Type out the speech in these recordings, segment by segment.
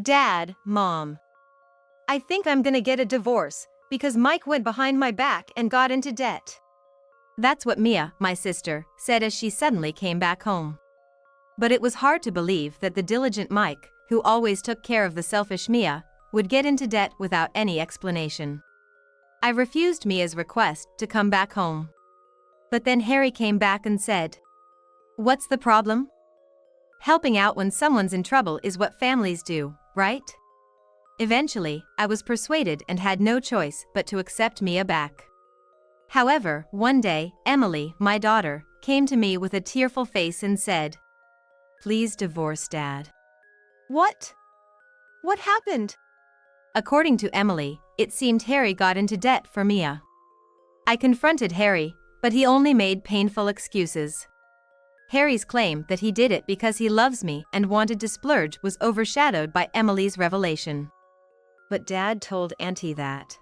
Dad, Mom. I think I'm gonna get a divorce because Mike went behind my back and got into debt. That's what Mia, my sister, said as she suddenly came back home. But it was hard to believe that the diligent Mike, who always took care of the selfish Mia, would get into debt without any explanation. I refused Mia's request to come back home. But then Harry came back and said, "What's the problem? Helping out when someone's in trouble is what families do, right?" Eventually, I was persuaded and had no choice but to accept Mia back. However, one day, Emily, my daughter, came to me with a tearful face and said, "Please divorce Dad." What? What happened? According to Emily, it seemed Harry got into debt for Mia. I confronted Harry, but he only made painful excuses. Harry's claim that he did it because he loves me and wanted to splurge was overshadowed by Emily's revelation. But Dad told Auntie that,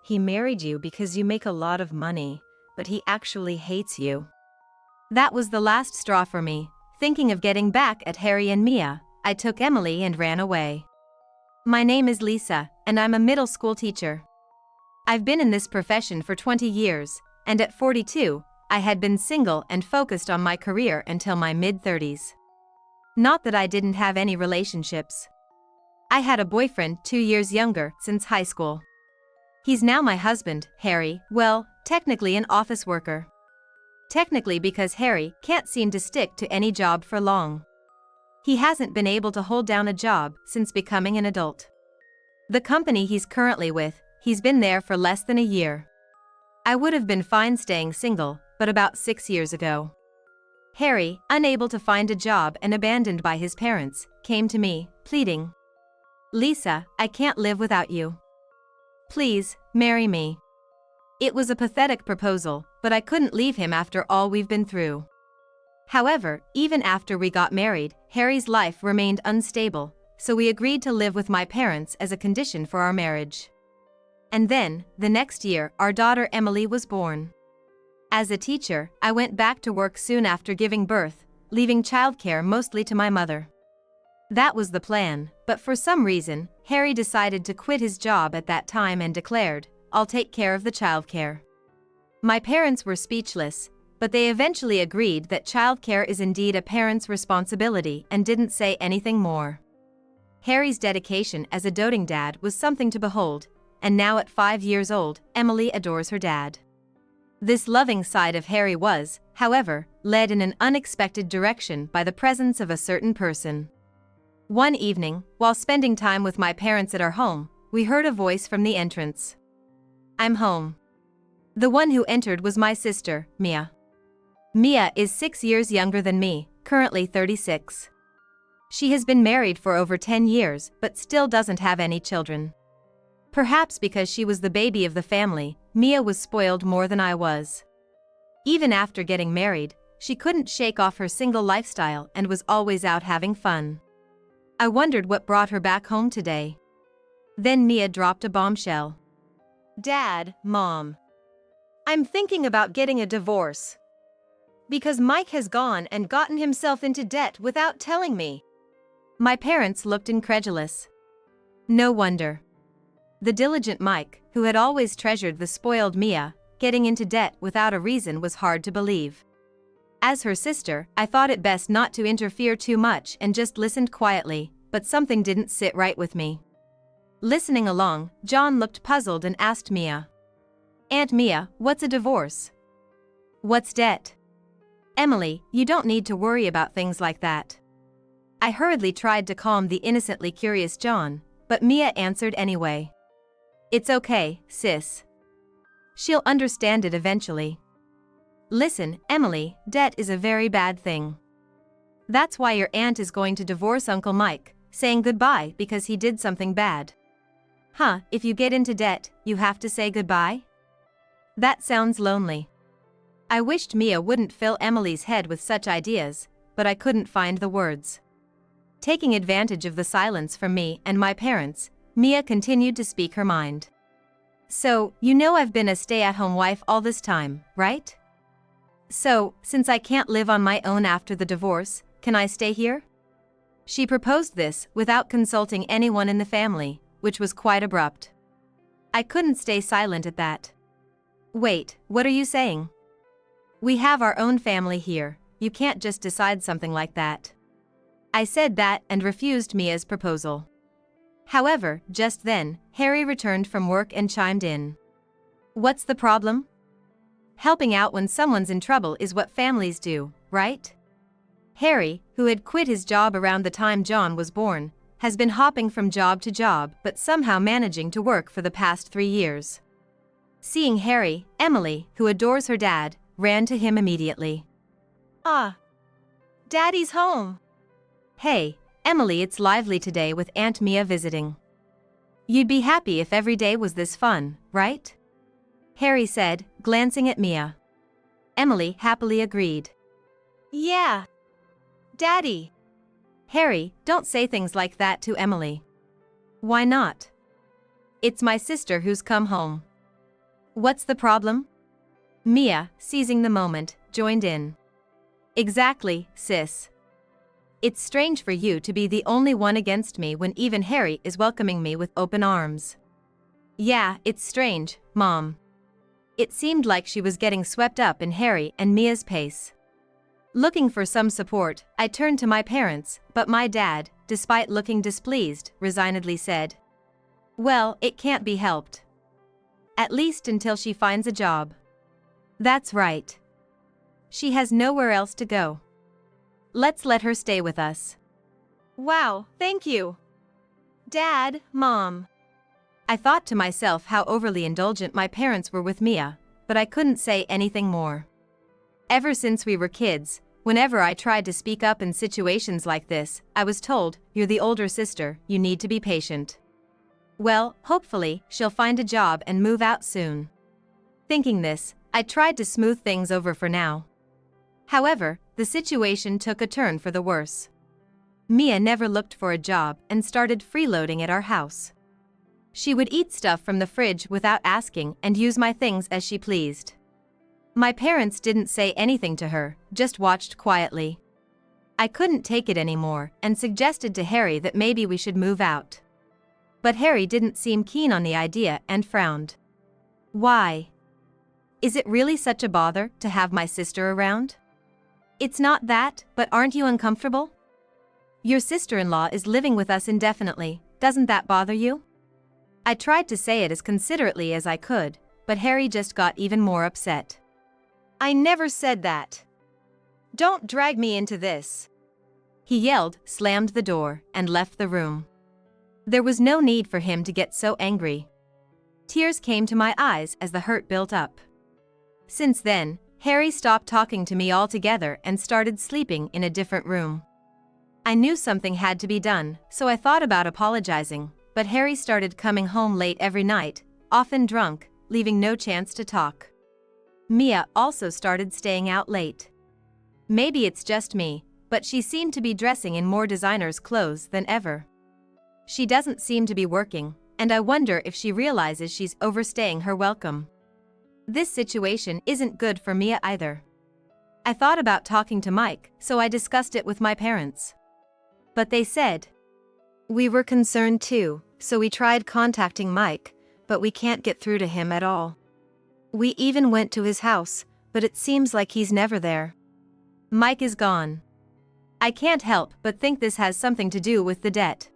he married you because you make a lot of money, but he actually hates you. That was the last straw for me. Thinking of getting back at Harry and Mia, I took Emily and ran away. My name is Lisa, and I'm a middle school teacher. I've been in this profession for 20 years, and at 42, I had been single and focused on my career until my mid-30s. Not that I didn't have any relationships. I had a boyfriend 2 years younger since high school. He's now my husband, Harry, well, technically an office worker. Technically because Harry can't seem to stick to any job for long. He hasn't been able to hold down a job since becoming an adult. The company he's currently with, he's been there for less than a year. I would have been fine staying single, but about 6 years ago, Harry, unable to find a job and abandoned by his parents, came to me, pleading, "Lisa, I can't live without you. Please, marry me." It was a pathetic proposal, but I couldn't leave him after all we've been through. However, even after we got married, Harry's life remained unstable, so we agreed to live with my parents as a condition for our marriage. And then, the next year, our daughter Emily was born. As a teacher, I went back to work soon after giving birth, leaving childcare mostly to my mother. That was the plan, but for some reason, Harry decided to quit his job at that time and declared, "I'll take care of the childcare." My parents were speechless, but they eventually agreed that childcare is indeed a parent's responsibility and didn't say anything more. Harry's dedication as a doting dad was something to behold, and now at 5 years old, Emily adores her dad. This loving side of Harry was, however, led in an unexpected direction by the presence of a certain person. One evening, while spending time with my parents at our home, we heard a voice from the entrance. "I'm home." The one who entered was my sister, Mia. Mia is 6 years younger than me, currently 36. She has been married for over 10 years but still doesn't have any children. Perhaps because she was the baby of the family, Mia was spoiled more than I was. Even after getting married, she couldn't shake off her single lifestyle and was always out having fun. I wondered what brought her back home today. Then Mia dropped a bombshell. "Dad, Mom. I'm thinking about getting a divorce. Because Mike has gone and gotten himself into debt without telling me." My parents looked incredulous. No wonder. The diligent Mike, who had always treasured the spoiled Mia, getting into debt without a reason was hard to believe. As her sister, I thought it best not to interfere too much and just listened quietly, but something didn't sit right with me. Listening along, John looked puzzled and asked Mia, "Aunt Mia, what's a divorce? What's debt?" "Emily, you don't need to worry about things like that." I hurriedly tried to calm the innocently curious John, but Mia answered anyway. "It's okay, sis. She'll understand it eventually. Listen, Emily, debt is a very bad thing. That's why your aunt is going to divorce Uncle Mike, saying goodbye because he did something bad." "Huh, if you get into debt, you have to say goodbye? That sounds lonely." I wished Mia wouldn't fill Emily's head with such ideas, but I couldn't find the words. Taking advantage of the silence from me and my parents, Mia continued to speak her mind. "So, you know I've been a stay-at-home wife all this time, right? So, since I can't live on my own after the divorce, can I stay here?" She proposed this without consulting anyone in the family, which was quite abrupt. I couldn't stay silent at that. Wait, what are you saying? We have our own family here, you can't just decide something like that. I said that and refused Mia's proposal. However, just then, Harry returned from work and chimed in. What's the problem? Helping out when someone's in trouble is what families do, right? Harry, who had quit his job around the time John was born, has been hopping from job to job but somehow managing to work for the past 3 years. Seeing Harry, Emily, who adores her dad, ran to him immediately. Ah, Daddy's home. Hey, Emily, it's lively today with Aunt Mia visiting. You'd be happy if every day was this fun, right? Harry said, glancing at Mia. Emily happily agreed. Yeah. Daddy. Harry, don't say things like that to Emily. Why not? It's my sister who's come home. What's the problem? Mia, seizing the moment, joined in. Exactly, sis. It's strange for you to be the only one against me when even Harry is welcoming me with open arms. Yeah, it's strange, Mom. It seemed like she was getting swept up in Harry and Mia's pace. Looking for some support, I turned to my parents, but my dad, despite looking displeased, resignedly said, well, it can't be helped. At least until she finds a job. That's right. She has nowhere else to go. Let's let her stay with us. Wow, thank you. Dad, Mom. I thought to myself how overly indulgent my parents were with Mia, but I couldn't say anything more. Ever since we were kids, whenever I tried to speak up in situations like this, I was told, you're the older sister, you need to be patient. Well, hopefully, she'll find a job and move out soon. Thinking this, I tried to smooth things over for now. However, the situation took a turn for the worse. Mia never looked for a job and started freeloading at our house. She would eat stuff from the fridge without asking and use my things as she pleased. My parents didn't say anything to her, just watched quietly. I couldn't take it anymore and suggested to Harry that maybe we should move out. But Harry didn't seem keen on the idea and frowned. Why? Is it really such a bother to have my sister around? It's not that, but aren't you uncomfortable? Your sister-in-law is living with us indefinitely, doesn't that bother you? I tried to say it as considerately as I could, but Harry just got even more upset. I never said that. Don't drag me into this. He yelled, slammed the door, and left the room. There was no need for him to get so angry. Tears came to my eyes as the hurt built up. Since then, Harry stopped talking to me altogether and started sleeping in a different room. I knew something had to be done, so I thought about apologizing, but Harry started coming home late every night, often drunk, leaving no chance to talk. Mia also started staying out late. Maybe it's just me, but she seemed to be dressing in more designer's clothes than ever. She doesn't seem to be working, and I wonder if she realizes she's overstaying her welcome. This situation isn't good for Mia either. I thought about talking to Mike, so I discussed it with my parents. But they said, we were concerned too, so we tried contacting Mike, but we can't get through to him at all. We even went to his house, but it seems like he's never there. Mike is gone. I can't help but think this has something to do with the debt.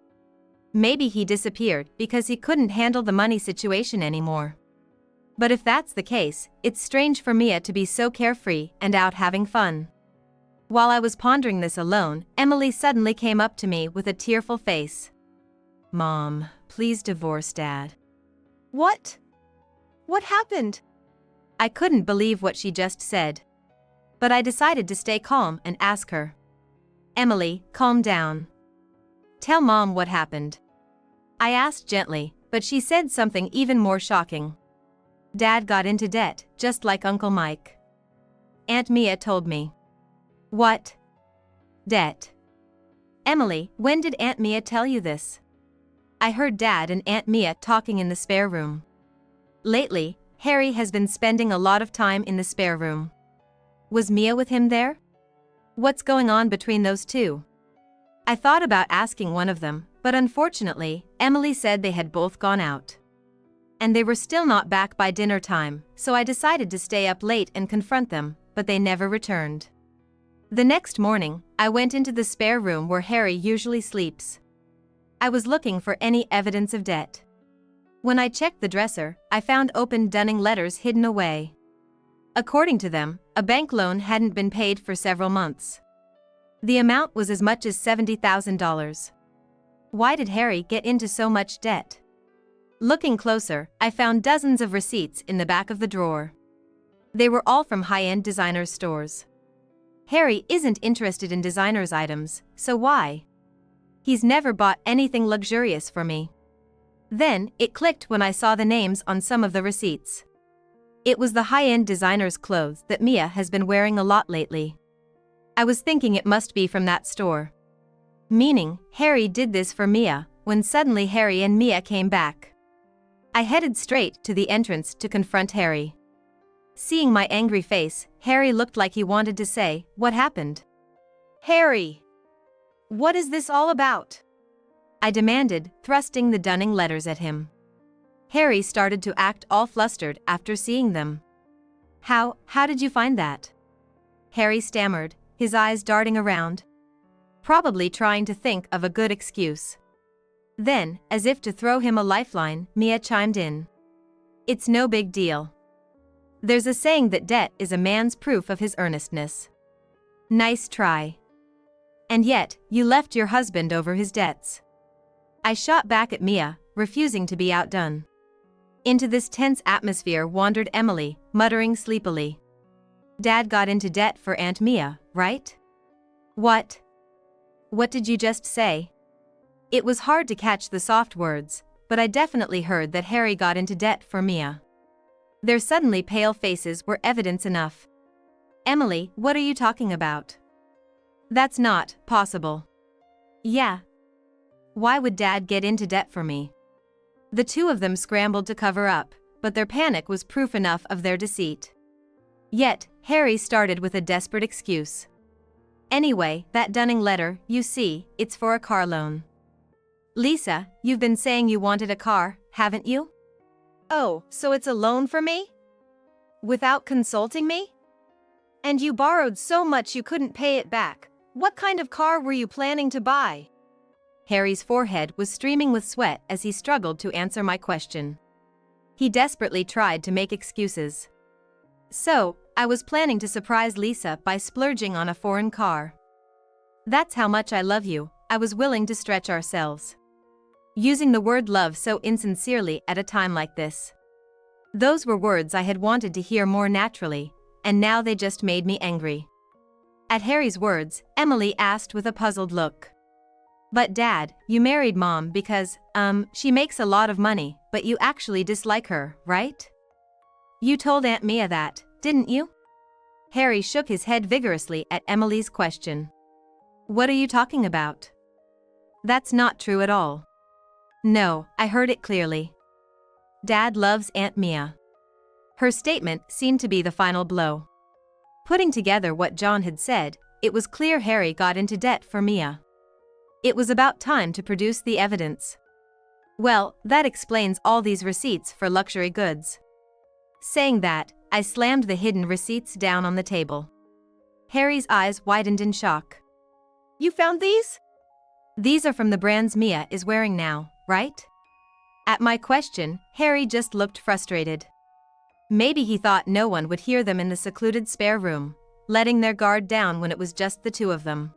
Maybe he disappeared because he couldn't handle the money situation anymore. But if that's the case, it's strange for Mia to be so carefree and out having fun. While I was pondering this alone, Emily suddenly came up to me with a tearful face. Mom, please divorce Dad. What? What happened? I couldn't believe what she just said. But I decided to stay calm and ask her. Emily, calm down. Tell Mom what happened. I asked gently, but she said something even more shocking. Dad got into debt, just like Uncle Mike. Aunt Mia told me. What? Debt. Emily, when did Aunt Mia tell you this? I heard Dad and Aunt Mia talking in the spare room. Lately, Harry has been spending a lot of time in the spare room. Was Mia with him there? What's going on between those two? I thought about asking one of them, but unfortunately, Emily said they had both gone out. And they were still not back by dinner time, so I decided to stay up late and confront them, but they never returned. The next morning, I went into the spare room where Harry usually sleeps. I was looking for any evidence of debt. When I checked the dresser, I found open dunning letters hidden away. According to them, a bank loan hadn't been paid for several months. The amount was as much as $70,000. Why did Harry get into so much debt? Looking closer, I found dozens of receipts in the back of the drawer. They were all from high-end designers' stores. Harry isn't interested in designers' items, so why? He's never bought anything luxurious for me. Then, it clicked when I saw the names on some of the receipts. It was the high-end designers' clothes that Mia has been wearing a lot lately. I was thinking it must be from that store. Meaning, Harry did this for Mia, when suddenly Harry and Mia came back. I headed straight to the entrance to confront Harry. Seeing my angry face, Harry looked like he wanted to say, "What happened?" Harry! What is this all about? I demanded, thrusting the dunning letters at him. Harry started to act all flustered after seeing them. How did you find that?" Harry stammered, his eyes darting around. Probably trying to think of a good excuse. Then, as if to throw him a lifeline, Mia chimed in. "It's no big deal. There's a saying that debt is a man's proof of his earnestness. Nice try. And yet, you left your husband over his debts." I shot back at Mia, refusing to be outdone. Into this tense atmosphere wandered Emily, muttering sleepily. "Dad got into debt for Aunt Mia, right?" "What? What did you just say?" It was hard to catch the soft words, but I definitely heard that Harry got into debt for Mia. Their suddenly pale faces were evidence enough. "Emily, what are you talking about? That's not possible." "Yeah. Why would Dad get into debt for me?" The two of them scrambled to cover up, but their panic was proof enough of their deceit. Yet, Harry started with a desperate excuse. "Anyway, that dunning letter, you see, it's for a car loan." "Lisa, you've been saying you wanted a car, haven't you?" Oh, so it's a loan for me? Without consulting me? And you borrowed so much you couldn't pay it back. What kind of car were you planning to buy? Harry's forehead was streaming with sweat as he struggled to answer my question. He desperately tried to make excuses. "So, I was planning to surprise Lisa by splurging on a foreign car. That's how much I love you, I was willing to stretch ourselves." Using the word love so insincerely at a time like this. Those were words I had wanted to hear more naturally, and now they just made me angry. At Harry's words, Emily asked with a puzzled look. "But Dad, you married Mom because, she makes a lot of money, but you actually dislike her, right? You told Aunt Mia that, didn't you?" Harry shook his head vigorously at Emily's question. "What are you talking about? That's not true at all." "No, I heard it clearly. Dad loves Aunt Mia." Her statement seemed to be the final blow. Putting together what John had said, it was clear Harry got into debt for Mia. It was about time to produce the evidence. Well, that explains all these receipts for luxury goods. Saying that, I slammed the hidden receipts down on the table. Harry's eyes widened in shock. "You found these?" "These are from the brands Mia is wearing now, right?" At my question, Harry just looked frustrated. Maybe he thought no one would hear them in the secluded spare room, letting their guard down when it was just the two of them.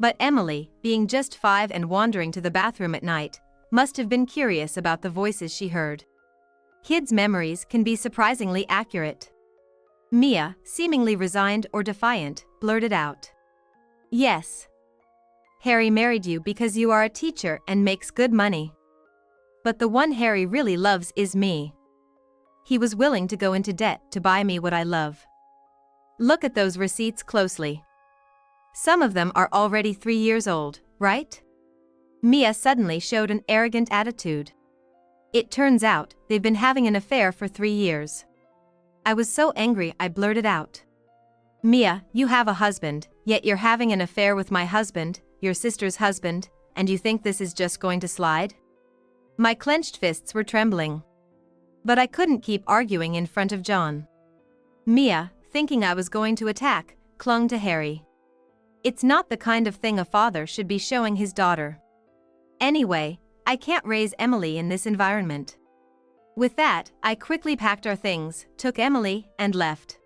But Emily, being just 5 and wandering to the bathroom at night, must have been curious about the voices she heard. Kids' memories can be surprisingly accurate. Mia, seemingly resigned or defiant, blurted out. "Yes. Harry married you because you are a teacher and makes good money. But the one Harry really loves is me. He was willing to go into debt to buy me what I love. Look at those receipts closely. Some of them are already 3 years old, right?" Mia suddenly showed an arrogant attitude. "It turns out, they've been having an affair for 3 years. I was so angry I blurted out. 'Mia, you have a husband, yet you're having an affair with my husband, your sister's husband, and you think this is just going to slide? My clenched fists were trembling. But I couldn't keep arguing in front of John. Mia, thinking I was going to attack, clung to Harry. It's not the kind of thing a father should be showing his daughter. Anyway, I can't raise Emily in this environment. With that, I quickly packed our things, took Emily, and left.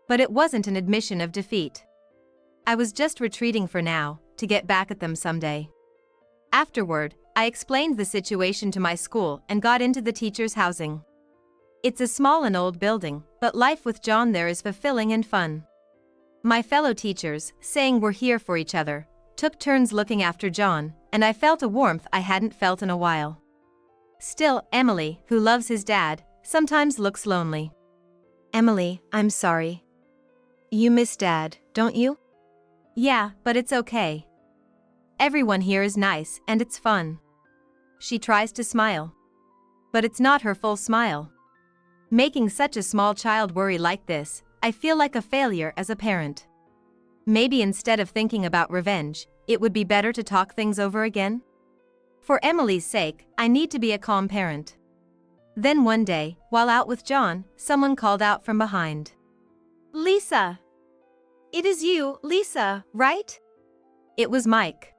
But it wasn't an admission of defeat. I was just retreating for now, to get back at them someday. Afterward, I explained the situation to my school and got into the teacher's housing. It's a small and old building, but life with John there is fulfilling and fun. My fellow teachers, saying we're here for each other, took turns looking after John, and I felt a warmth I hadn't felt in a while. Still, Emily, who loves his dad, sometimes looks lonely. Emily, I'm sorry. You miss Dad, don't you? Yeah, but it's okay. Everyone here is nice and it's fun. She tries to smile. But it's not her full smile. Making such a small child worry like this, I feel like a failure as a parent. Maybe instead of thinking about revenge, it would be better to talk things over again? For Emily's sake, I need to be a calm parent. Then one day, while out with John, someone called out from behind. Lisa! It is you, Lisa, right? It was Mike.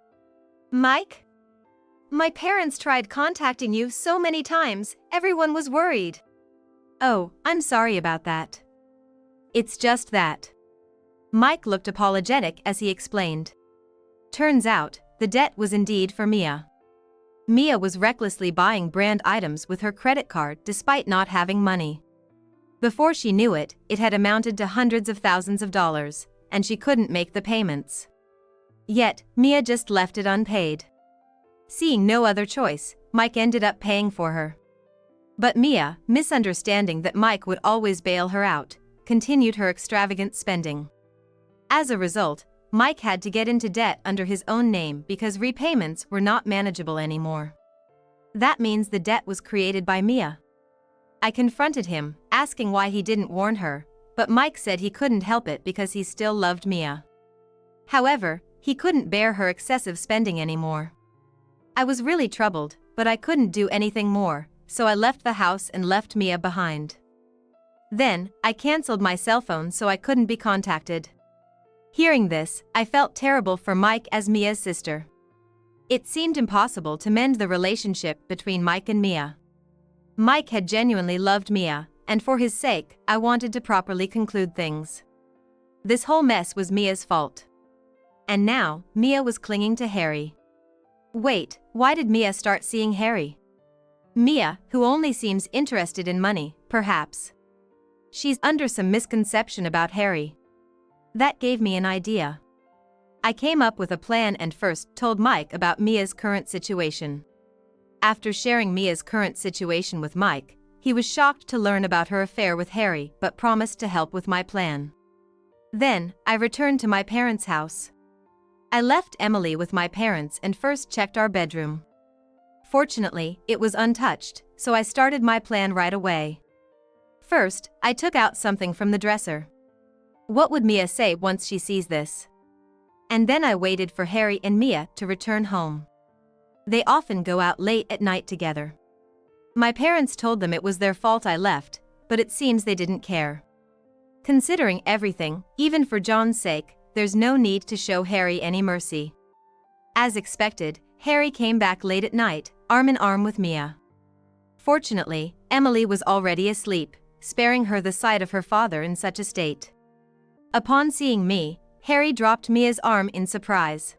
Mike? My parents tried contacting you so many times, everyone was worried. Oh, I'm sorry about that. It's just that. Mike looked apologetic as he explained. Turns out, the debt was indeed for Mia. Mia was recklessly buying brand items with her credit card despite not having money. Before she knew it, it had amounted to hundreds of thousands of dollars, and she couldn't make the payments. Yet, Mia just left it unpaid. Seeing no other choice, Mike ended up paying for her. But Mia, misunderstanding that Mike would always bail her out, continued her extravagant spending. As a result, Mike had to get into debt under his own name because repayments were not manageable anymore. That means the debt was created by Mia. I confronted him, asking why he didn't warn her, but Mike said he couldn't help it because he still loved Mia. However, he couldn't bear her excessive spending anymore. I was really troubled, but I couldn't do anything more, so I left the house and left Mia behind. Then, I canceled my cell phone so I couldn't be contacted. Hearing this, I felt terrible for Mike as Mia's sister. It seemed impossible to mend the relationship between Mike and Mia. Mike had genuinely loved Mia, and for his sake, I wanted to properly conclude things. This whole mess was Mia's fault. And now, Mia was clinging to Harry. Wait, why did Mia start seeing Harry? Mia, who only seems interested in money, perhaps. She's under some misconception about Harry. That gave me an idea. I came up with a plan and first told Mike about Mia's current situation. After sharing Mia's current situation with Mike, he was shocked to learn about her affair with Harry but promised to help with my plan. Then, I returned to my parents' house. I left Emily with my parents and first checked our bedroom. Fortunately, it was untouched, so I started my plan right away. First, I took out something from the dresser. What would Mia say once she sees this? And then I waited for Harry and Mia to return home. They often go out late at night together. My parents told them it was their fault I left, but it seems they didn't care. Considering everything, even for John's sake, there's no need to show Harry any mercy. As expected, Harry came back late at night, arm in arm with Mia. Fortunately, Emily was already asleep, sparing her the sight of her father in such a state. Upon seeing me, Harry dropped Mia's arm in surprise.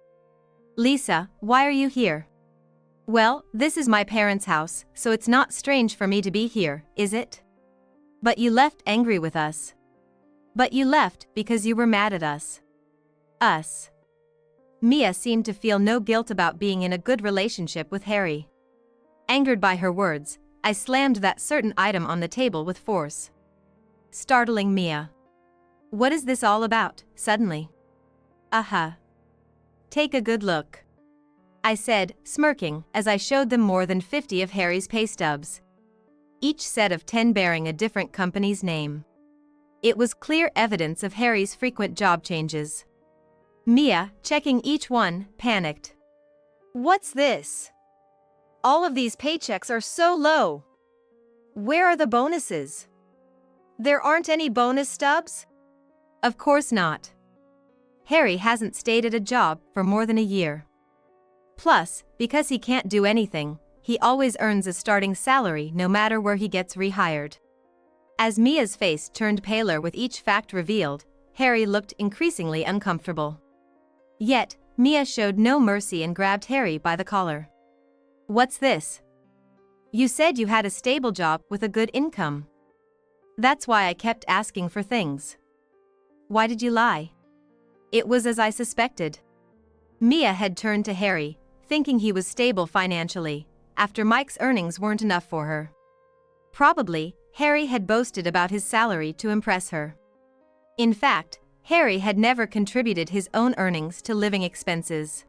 Lisa, why are you here? Well, this is my parents' house, so it's not strange for me to be here, is it? But you left angry with us. But you left because you were mad at us. Us. Mia seemed to feel no guilt about being in a good relationship with Harry. Angered by her words, I slammed that certain item on the table with force, startling Mia. What is this all about, suddenly? Take a good look, I said, smirking, as I showed them more than 50 of Harry's pay stubs. Each set of 10 bearing a different company's name. It was clear evidence of Harry's frequent job changes. Mia, checking each one, panicked. What's this? All of these paychecks are so low. Where are the bonuses? There aren't any bonus stubs? Of course not. Harry hasn't stayed at a job for more than a year. Plus, because he can't do anything, he always earns a starting salary no matter where he gets rehired. As Mia's face turned paler with each fact revealed, Harry looked increasingly uncomfortable. Yet, Mia showed no mercy and grabbed Harry by the collar. What's this? You said you had a stable job with a good income. That's why I kept asking for things. Why did you lie? It was as I suspected. Mia had turned to Harry, thinking he was stable financially, after Mike's earnings weren't enough for her. Probably, Harry had boasted about his salary to impress her. In fact, Harry had never contributed his own earnings to living expenses.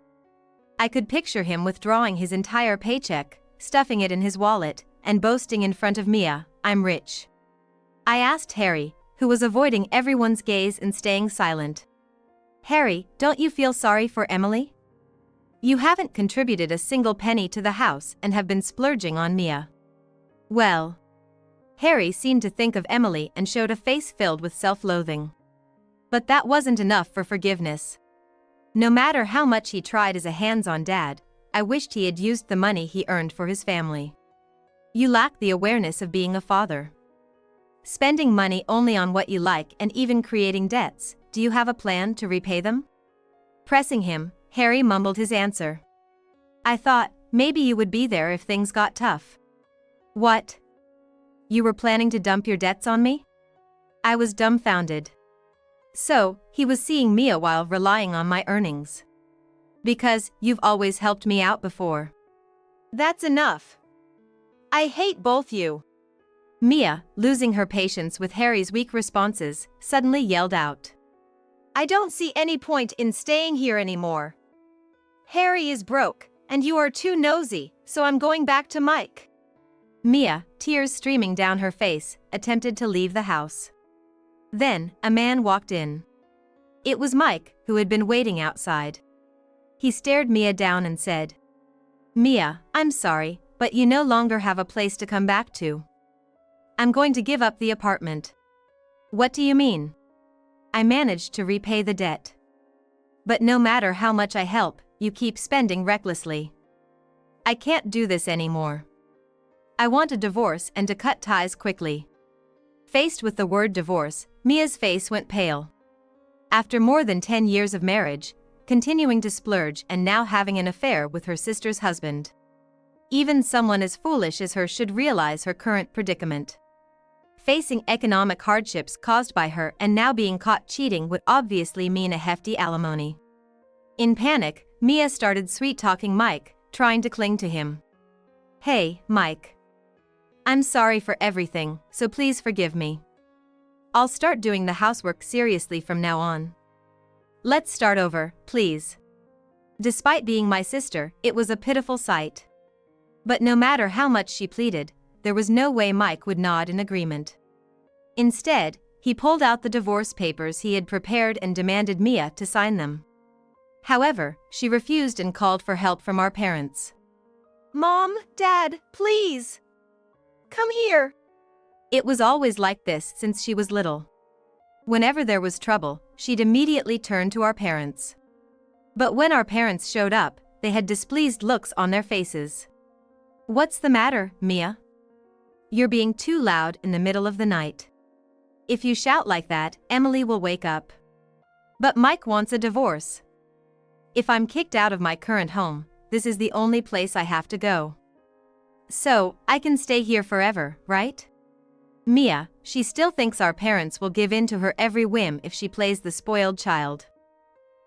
I could picture him withdrawing his entire paycheck, stuffing it in his wallet, and boasting in front of Mia, "I'm rich." I asked Harry, who was avoiding everyone's gaze and staying silent. "Harry, don't you feel sorry for Emily? You haven't contributed a single penny to the house and have been splurging on Mia." Well, Harry seemed to think of Emily and showed a face filled with self-loathing. But that wasn't enough for forgiveness. No matter how much he tried as a hands-on dad, I wished he had used the money he earned for his family. You lack the awareness of being a father. Spending money only on what you like and even creating debts, do you have a plan to repay them? Pressing him, Harry mumbled his answer. I thought, maybe you would be there if things got tough. What? You were planning to dump your debts on me? I was dumbfounded. So, he was seeing Mia while relying on my earnings. Because, you've always helped me out before. That's enough. I hate both you. Mia, losing her patience with Harry's weak responses, suddenly yelled out. I don't see any point in staying here anymore. Harry is broke, and you are too nosy, so I'm going back to Mike. Mia, tears streaming down her face, attempted to leave the house. Then, a man walked in. It was Mike, who had been waiting outside. He stared Mia down and said, Mia, I'm sorry, but you no longer have a place to come back to. I'm going to give up the apartment. What do you mean? I managed to repay the debt. But no matter how much I help, you keep spending recklessly. I can't do this anymore. I want a divorce and to cut ties quickly. Faced with the word divorce, Mia's face went pale. After more than 10 years of marriage, continuing to splurge and now having an affair with her sister's husband. Even someone as foolish as her should realize her current predicament. Facing economic hardships caused by her and now being caught cheating would obviously mean a hefty alimony. In panic, Mia started sweet-talking Mike, trying to cling to him. Hey, Mike. I'm sorry for everything, so please forgive me. I'll start doing the housework seriously from now on. Let's start over, please. Despite being my sister, it was a pitiful sight. But no matter how much she pleaded, there was no way Mike would nod in agreement. Instead, he pulled out the divorce papers he had prepared and demanded Mia to sign them. However, she refused and called for help from our parents. Mom, Dad, please. Come here. It was always like this since she was little. Whenever there was trouble, she'd immediately turn to our parents. But when our parents showed up, they had displeased looks on their faces. What's the matter, Mia? You're being too loud in the middle of the night. If you shout like that, Emily will wake up. But Mike wants a divorce. If I'm kicked out of my current home, this is the only place I have to go. So, I can stay here forever, right? Mia, she still thinks our parents will give in to her every whim if she plays the spoiled child.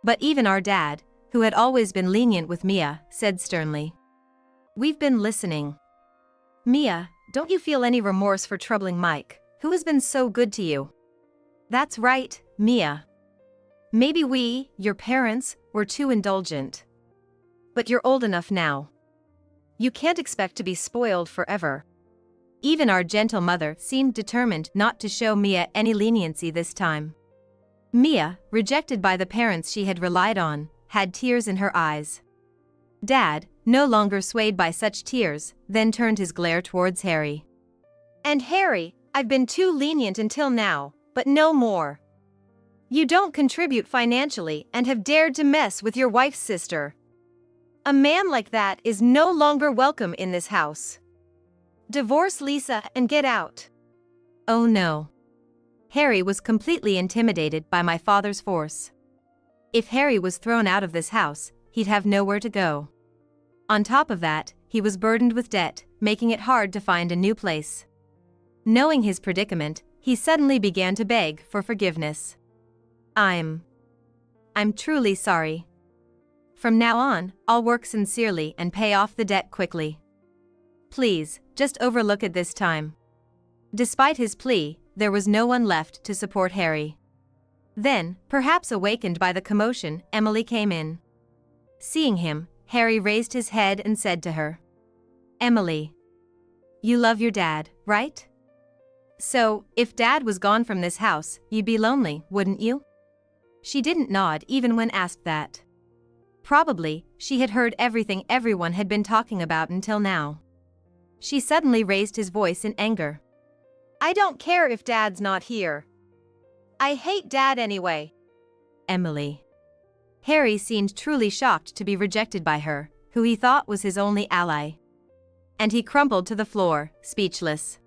But even our dad, who had always been lenient with Mia, said sternly. We've been listening. Mia, don't you feel any remorse for troubling Mike, who has been so good to you? That's right, Mia. Maybe we, your parents, were too indulgent. But you're old enough now. You can't expect to be spoiled forever. Even our gentle mother seemed determined not to show Mia any leniency this time. Mia, rejected by the parents she had relied on, had tears in her eyes. Dad, no longer swayed by such tears, then turned his glare towards Harry. And Harry, I've been too lenient until now, but no more. You don't contribute financially and have dared to mess with your wife's sister. A man like that is no longer welcome in this house. Divorce Lisa and get out. Oh no. Harry was completely intimidated by my father's force. If Harry was thrown out of this house, he'd have nowhere to go. On top of that, he was burdened with debt, making it hard to find a new place. Knowing his predicament, he suddenly began to beg for forgiveness. I'm truly sorry. From now on, I'll work sincerely and pay off the debt quickly. Please, just overlook it this time. Despite his plea, there was no one left to support Harry. Then, perhaps awakened by the commotion, Emily came in. Seeing him, Harry raised his head and said to her, "Emily, you love your dad, right? So, if Dad was gone from this house, you'd be lonely, wouldn't you?" She didn't nod even when asked that. Probably, she had heard everything everyone had been talking about until now. She suddenly raised his voice in anger. I don't care if Dad's not here. I hate Dad anyway. Emily. Harry seemed truly shocked to be rejected by her, who he thought was his only ally. And he crumpled to the floor, speechless.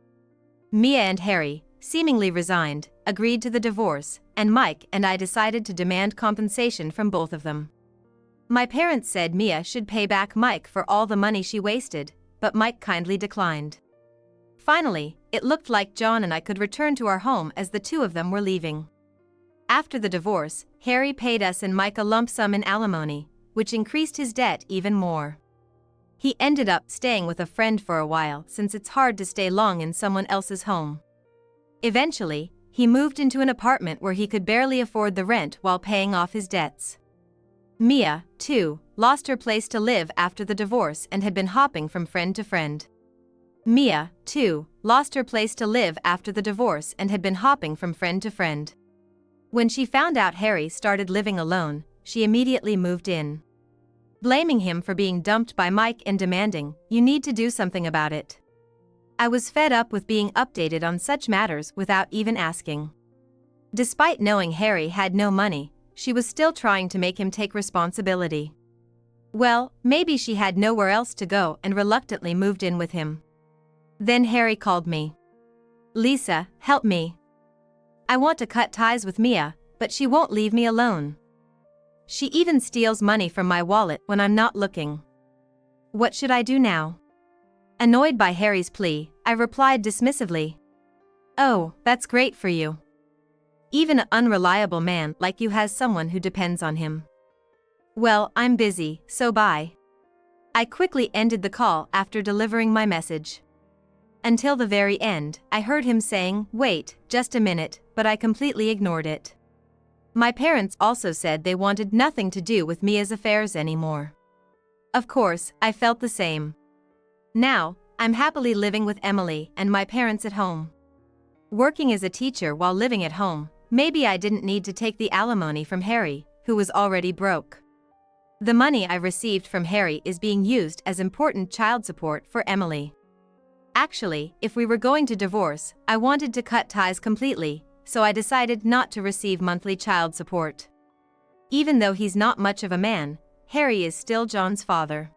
Mia and Harry, seemingly resigned, agreed to the divorce, and Mike and I decided to demand compensation from both of them. My parents said Mia should pay back Mike for all the money she wasted, but Mike kindly declined. Finally, it looked like John and I could return to our home as the two of them were leaving. After the divorce, Harry paid us and Mike a lump sum in alimony, which increased his debt even more. He ended up staying with a friend for a while since it's hard to stay long in someone else's home. Eventually, he moved into an apartment where he could barely afford the rent while paying off his debts. Mia, too, lost her place to live after the divorce and had been hopping from friend to friend. Mia, too, lost her place to live after the divorce and had been hopping from friend to friend. When she found out Harry started living alone, she immediately moved in. Blaming him for being dumped by Mike and demanding, "You need to do something about it." I was fed up with being updated on such matters without even asking. Despite knowing Harry had no money, she was still trying to make him take responsibility. Well, maybe she had nowhere else to go and reluctantly moved in with him. Then Harry called me. "Lisa, help me. I want to cut ties with Mia, but she won't leave me alone. She even steals money from my wallet when I'm not looking. What should I do now?" Annoyed by Harry's plea, I replied dismissively, "Oh, that's great for you. Even an unreliable man like you has someone who depends on him. Well, I'm busy, so bye." I quickly ended the call after delivering my message. Until the very end, I heard him saying, "Wait, just a minute," but I completely ignored it. My parents also said they wanted nothing to do with Mia's affairs anymore. Of course, I felt the same. Now, I'm happily living with Emily and my parents at home. Working as a teacher while living at home, maybe I didn't need to take the alimony from Harry, who was already broke. The money I received from Harry is being used as important child support for Emily. Actually, if we were going to divorce, I wanted to cut ties completely, so I decided not to receive monthly child support. Even though he's not much of a man, Harry is still John's father.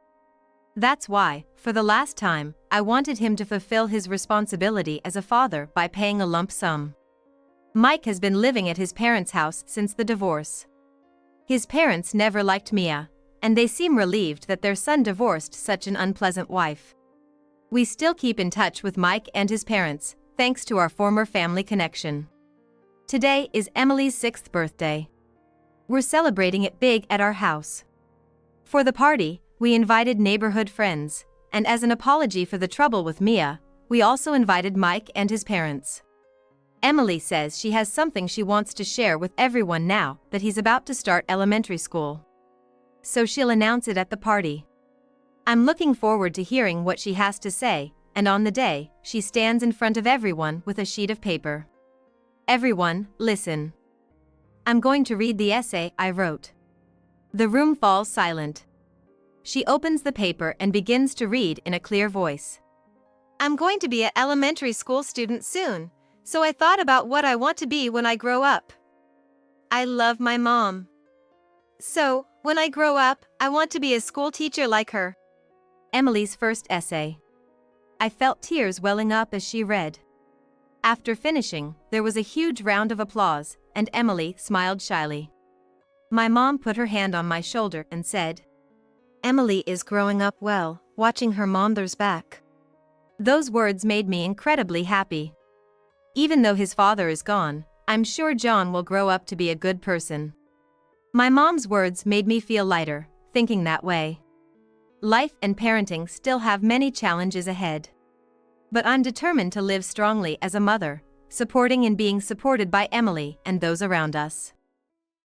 That's why, for the last time, I wanted him to fulfill his responsibility as a father by paying a lump sum. Mike has been living at his parents' house since the divorce. His parents never liked Mia, and they seem relieved that their son divorced such an unpleasant wife. We still keep in touch with Mike and his parents, thanks to our former family connection. Today is Emily's 6th birthday. We're celebrating it big at our house. For the party, we invited neighborhood friends, and as an apology for the trouble with Mia, we also invited Mike and his parents. Emily says she has something she wants to share with everyone now that he's about to start elementary school. So she'll announce it at the party. I'm looking forward to hearing what she has to say, and on the day, she stands in front of everyone with a sheet of paper. Everyone, listen. I'm going to read the essay I wrote. The room falls silent. She opens the paper and begins to read in a clear voice. I'm going to be an elementary school student soon, so I thought about what I want to be when I grow up. I love my mom. So, when I grow up, I want to be a school teacher like her. Emily's first essay. I felt tears welling up as she read. After finishing, there was a huge round of applause, and Emily smiled shyly. My mom put her hand on my shoulder and said, Emily is growing up well, watching her mother's back. Those words made me incredibly happy. Even though his father is gone, I'm sure John will grow up to be a good person. My mom's words made me feel lighter, thinking that way. Life and parenting still have many challenges ahead. But I'm determined to live strongly as a mother, supporting and being supported by Emily and those around us.